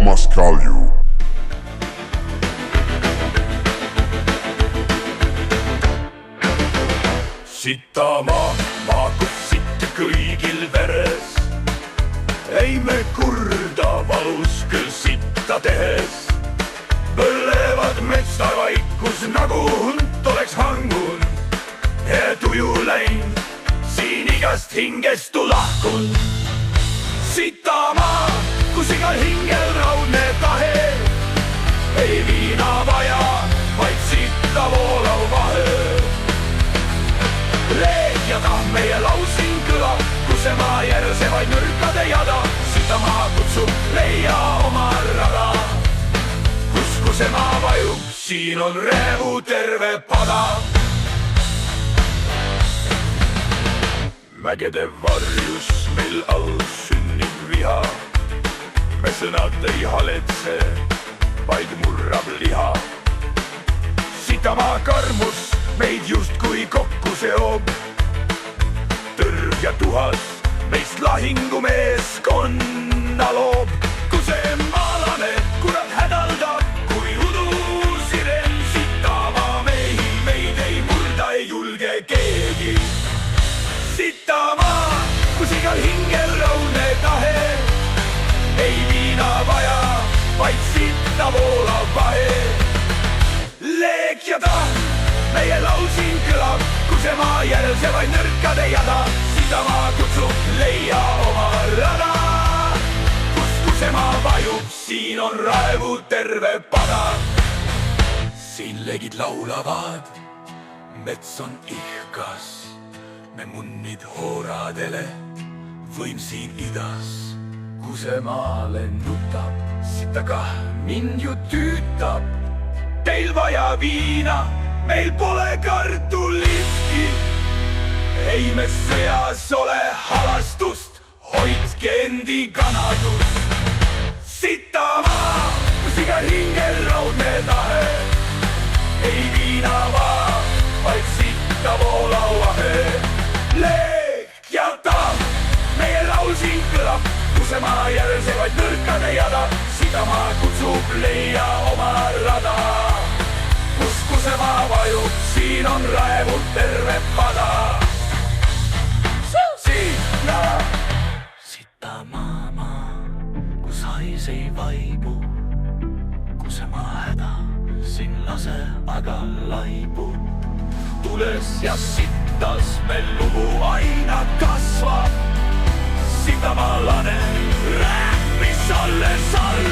Toomas Kalju. Sitamaa maakus sitte kõigil veres. Ei me kurda valus küll sitta tehes. Põlevad metsa vaikus nagu hunt oleks hangun. Ja tuju läinud, siin igast hingestu lahkun. Sitamaa, kus igal hingel raudne tahe. Ei viina vaja, vaid sitta voolav vahe. Leedjada meie lausin kõla, Kusemaa järse vaid nõrkade jada. Sitamaa kutsub, leia oma rada. Kus Kusemaa vajub, siin on reevu terve pada. Mägede varjus meil all sünnib viha. Me sõnad ei haletse, vaid murrab liha. Sitamaa karmus meid just kui kokku seob. Tõrv ja tuhas meist lahingumeeskonna loob. Kusemaalane kurat hädaldab, kui udu siren. Sitamaa mehi meid ei murda, ei julge keegi. Sitamaa, kus igal hingel raudne tahe. Ei viina vaja, vaid sitta voolav vahe. Leekjada meie lausin kõlab, Kusemaa järse vaid nõrkade jada. Sitamaa kutsub, leia oma rada. Kus Kusemaa vajub, siin on raevu terve pada. Siin legid laulavad, mets on ihkas. Me munnid hooradele, võim siin idas. Kusemaale nutab, sitakah mind ju tüütab. Teil vaja viina, meil pole kartulitki. Ei me sõjas ole halastust, hoidke endi kanadust. Sitamaa, kus igal hingel raudne tahe. Ei viina vaa, vaid sitta voolav vahe. Leekjata, meie lausin kõlab, Kusemaa järse vaid nõrkade jada. Sitamaa kutsub, leia oma rada. Kus Kusemaa vajub, siin on raevu terve pada. Sitamaa, kus hais ei vaibu. Kusemaa häda, siin lase aga laibu. Tules ja sittas meil lugu aina kasvab. Sitamaalane rääkis alles all.